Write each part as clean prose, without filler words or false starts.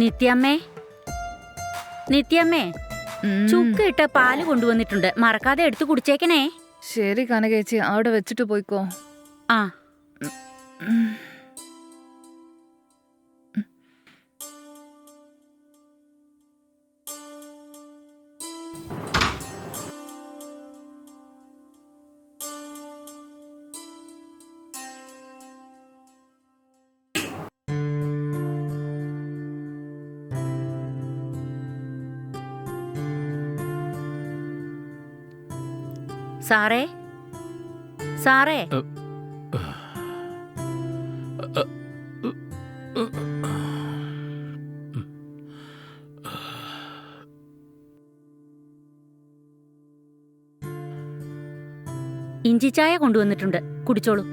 നിത്യമ്മേ, നിത്യമ്മേ, ചുക്ക് ഇട്ട പാല് കൊണ്ടുവന്നിട്ടുണ്ട്, മറക്കാതെ എടുത്തു കുടിച്ചേക്കണേ. ശരി കനകേച്ചി, അവിടെ വെച്ചിട്ട് പോയിക്കോ. ആ. സാറേ, സാറേ, ഇഞ്ചി ചായ കൊണ്ടുവന്നിട്ടുണ്ട്, കുടിച്ചോളൂ.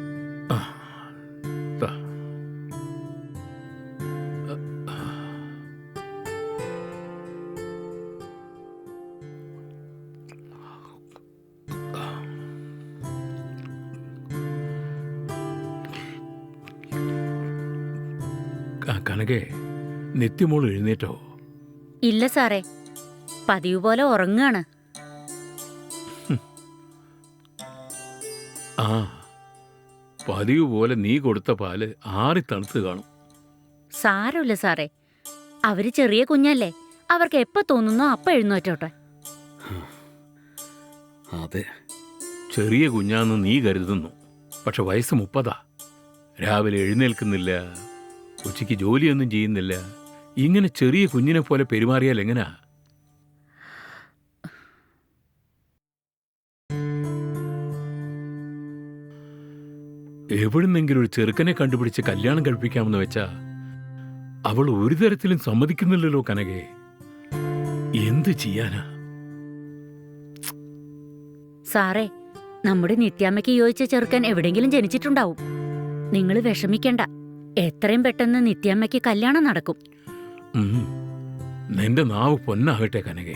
കനകേ, നിത്യമോൾ എഴുന്നേറ്റോ? ഇല്ല സാറേ, പതിവ് പോലെ ഉറങ്ങാണ്. ആ, പതിവ് പോലെ നീ കൊടുത്ത പാല് ആറി തണുത്ത് കാണും. സാരമില്ല സാറേ, അവര് ചെറിയ കുഞ്ഞല്ലേ, അവർക്ക് എപ്പോ തോന്നുന്നോ അപ്പൊ എഴുന്നേറ്റോട്ടെ. അതെ, ചെറിയ കുഞ്ഞാന്ന് നീ കരുതുന്നു, പക്ഷെ വയസ്സ് 30. രാവിലെ എഴുന്നേൽക്കുന്നില്ല, ഉച്ചയ്ക്ക് ജോലിയൊന്നും ചെയ്യുന്നില്ല. ഇങ്ങനെ ചെറിയ കുഞ്ഞിനെ പോലെ പെരുമാറിയാൽ എങ്ങനാ? എവിടുന്നെങ്കിലും ഒരു ചെറുക്കനെ കണ്ടുപിടിച്ച് കല്യാണം കഴിപ്പിക്കാമെന്ന് വെച്ചാ അവൾ ഒരു തരത്തിലും സമ്മതിക്കുന്നില്ലല്ലോ കനകെ. എന്ത് ചെയ്യാനാ? സാറേ, നമ്മുടെ നിത്യാമ്മയ്ക്ക് യോജിച്ച ചെറുക്കൻ എവിടെങ്കിലും ജനിച്ചിട്ടുണ്ടാവും. നിങ്ങൾ വിഷമിക്കണ്ട, എത്രയും പെട്ടെന്ന് നിത്യാമ്മയ്ക്ക് കല്യാണം നടക്കും. നിന്റെ നാവ് പൊന്നാകട്ടെ കനകെ.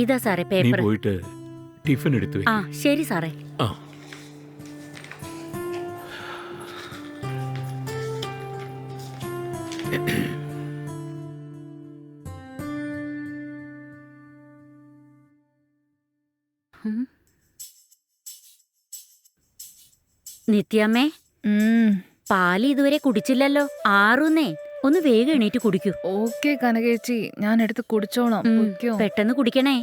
ഇതാ സാറേ നീ പേപ്പർ. പോയിട്ട് ടിഫിൻ എടുത്തു. ആ ശരി സാറേ. ആ, നിത്യാമ്മേ, പാല് ഇതുവരെ കുടിച്ചില്ലല്ലോ. ആറുന്നേ, ഒന്ന് വേഗം എണീറ്റ് കുടിക്കൂ. ഓക്കെ കനകേച്ചി, ഞാൻ എടുത്ത് കുടിച്ചോളാം. പൊയ്ക്കോ. പെട്ടെന്ന് കുടിക്കണേ.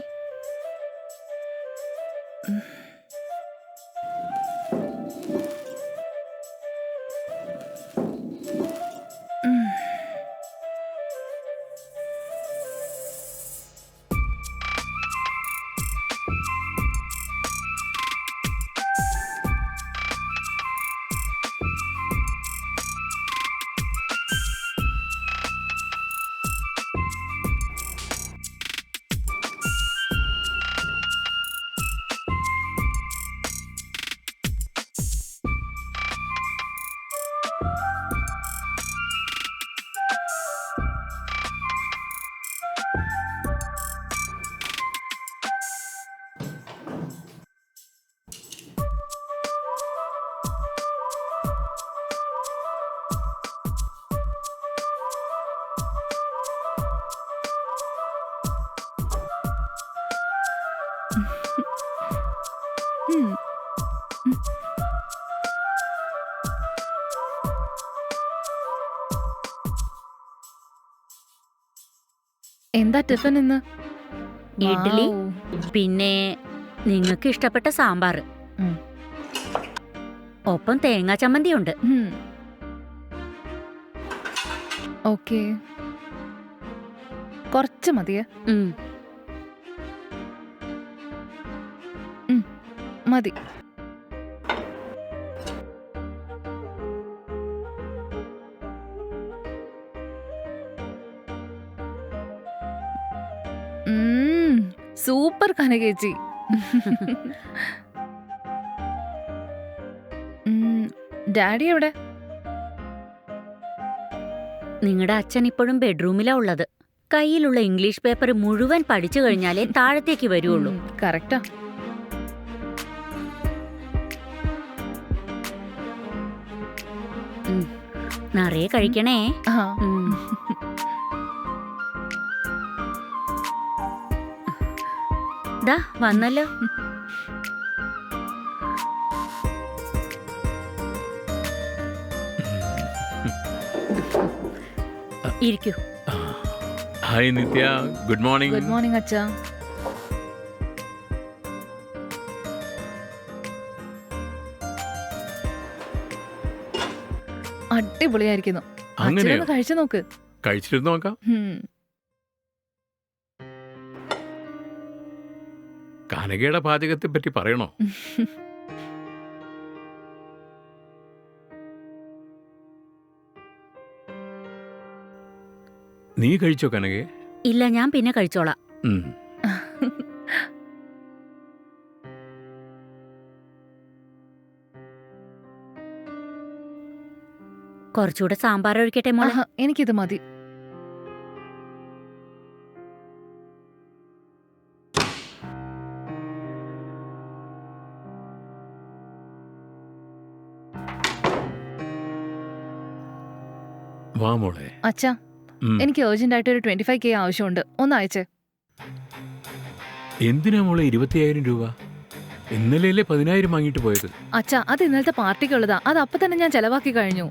എന്താ ടിഫിൻ ഇന്ന്? ഇഡ്ഡലി, പിന്നെ നിങ്ങൾക്ക് ഇഷ്ടപ്പെട്ട സാമ്പാർ, ഒപ്പം തേങ്ങാ ചമ്മന്തി ഉണ്ട്. ഓക്കെ, കുറച്ച് മതിയേ? മതി. സൂപ്പർ കനകേച്ചി. ഡാഡി എവിടെ? നിങ്ങളുടെ അച്ഛൻ ഇപ്പോഴും ബെഡ്റൂമിലാ ഉള്ളത്. കയ്യിലുള്ള ഇംഗ്ലീഷ് പേപ്പർ മുഴുവൻ പഠിച്ചു കഴിഞ്ഞാലേ താഴത്തേക്ക് വരുള്ളൂ. കറക്റ്റാ. നിറയെ കഴിക്കണേ. ആ ഉം. ദാ വന്നല്ലോ. ഇരിക്കൂ. ഹായ് നിത്യ, ഗുഡ് മോർണിംഗ്. ഗുഡ് മോർണിംഗ് അച്ഛാ. അടിപൊളിയായിരിക്കുന്നു. അങ്ങനെയോ? അച്ഛനൊന്ന് കഴിച്ചു നോക്ക്. കഴിച്ചിട്ട് നോക്കാം. ഉം. കനകയുടെ പാചകത്തെ പറ്റി പറയണോ? നീ കഴിച്ചോ കനകെ? ഇല്ല, ഞാൻ പിന്നെ കഴിച്ചോളാം. ഉം. കുറച്ചുകൂടെ സാമ്പാർ ഒഴിക്കട്ടെ മോളെ? ആഹാ, എനിക്കിത് മതി. വാ മോളെ. അച്ഛാ, ഉം. എനിക്ക് അർജന്റ് ആയിട്ട് ഒരു 25K ആവശ്യമുണ്ട്. ഒന്ന് അയച്ചേ. എന്തിനാ മോളെ 25,000 രൂപ? ഇന്നലെയല്ലേ 10,000 വാങ്ങിയിട്ട് പോയത്? അച്ഛാ, അത് ഇന്നലത്തെ പാർട്ടിക്കുള്ളതാ. അത് അപ്പൊ തന്നെ ഞാൻ ചെലവാക്കി കഴിഞ്ഞു.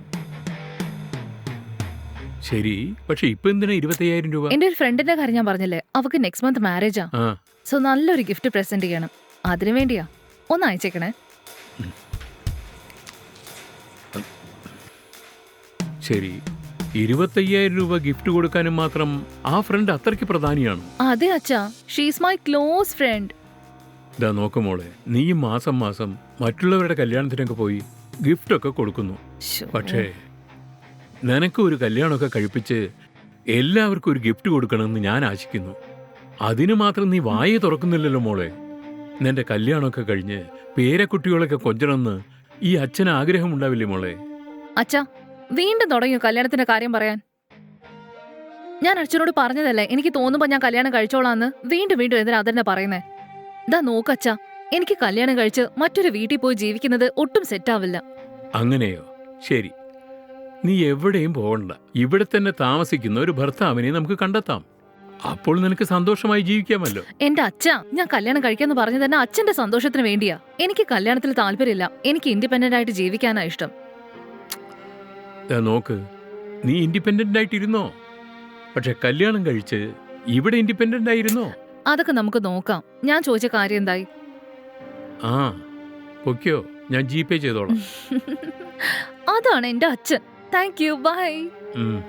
ശരി, പക്ഷെ ഇപ്പൊ എന്തിനാ 25,000 രൂപ? എന്റെ ഒരു ഫ്രണ്ടിന്റെ കാര്യം ഞാൻ പറഞ്ഞില്ലേ, അവക്ക് നെക്സ്റ്റ് മന്ത് മാരേജാ. ആ, സോ നല്ലൊരു ഗിഫ്റ്റ് പ്രസന്റ് ചെയ്യണം. അതിനു വേണ്ടിയാ. ഒന്ന് അയച്ചേക്കണേ. ശരി. 25,000 രൂപ ഗിഫ്റ്റ് കൊടുക്കാനും മാത്രം ആ ഫ്രണ്ട് അത്രയ്ക്ക് പ്രധാനിയാണ്? അതെ അച്ഛാ, ഷീസ് മൈ ക്ലോസ് ഫ്രണ്ട്. ഇതാ നോക്ക് മോളെ, നീ മാസം മാസം മറ്റുള്ളവരുടെ കല്യാണത്തിനൊക്കെ പോയി ഗിഫ്റ്റൊക്കെ കൊടുക്കുന്നു. പക്ഷേ നിനക്ക് ഒരു കല്യാണമൊക്കെ കഴിപ്പിച്ച് എല്ലാവർക്കും ഒരു ഗിഫ്റ്റ് കൊടുക്കണമെന്ന് ഞാൻ ആശിക്കുന്നു. അതിന് മാത്രം നീ വായ തുറക്കുന്നില്ലല്ലോ മോളെ. നിന്റെ കല്യാണമൊക്കെ കഴിഞ്ഞ് പേരക്കുട്ടികളൊക്കെ കൊഞ്ചണമെന്ന് ഈ അച്ഛന് ആഗ്രഹമുണ്ടാവില്ലേ മോളെ? അച്ഛാ, വീണ്ടും തുടങ്ങിയോ കല്യാണത്തിന്റെ കാര്യം പറയാൻ? ഞാൻ അച്ഛനോട് പറഞ്ഞതല്ലേ എനിക്ക് തോന്നുമ്പോ ഞാൻ കല്യാണം കഴിച്ചോളാന്ന്. വീണ്ടും വീണ്ടും എന്തിനാ അതന്നെ പറയുന്നേ? ഇതാ നോക്കച്ചാ, എനിക്ക് കല്യാണം കഴിച്ച് മറ്റൊരു വീട്ടിൽ പോയി ജീവിക്കുന്നത് ഒട്ടും സെറ്റാവില്ല. അങ്ങനെയോ? ശരി, നീ എവിടെയും പോകണ്ട. ഇവിടെ തന്നെ താമസിക്കുന്ന ഒരു ഭർത്താവിനെ നമുക്ക് കണ്ടെത്താം. അപ്പോൾ നിനക്ക് സന്തോഷമായി ജീവിക്കാമല്ലോ. എന്റെ അച്ഛാ, ഞാൻ കല്യാണം കഴിക്കാന്ന് പറഞ്ഞു തന്നെ അച്ഛന്റെ സന്തോഷത്തിന് വേണ്ടിയാ. എനിക്ക് കല്യാണത്തിൽ താല്പര്യമില്ല. എനിക്ക് ഇൻഡിപെൻഡന്റ് ആയിട്ട് ജീവിക്കാനാ ഇഷ്ടം. ദാ നോക്ക്, നീ ഇൻഡിപെൻഡന്റ് ആയിട്ടിരുന്നോ, പക്ഷെ കല്യാണം കഴിച്ച് ഇവിടെ ഇൻഡിപെൻഡന്റ് ആയിരുന്നോ? അതൊക്കെ നമുക്ക് നോക്കാം. ഞാൻ ചോദിച്ച കാര്യം എന്തായി? ആ, പൊയ്ക്കോ, ഞാൻ GPay ചെയ്തോളാം. അതാണ് എന്റെ അച്ഛൻ. Thank you, bye. ഉം.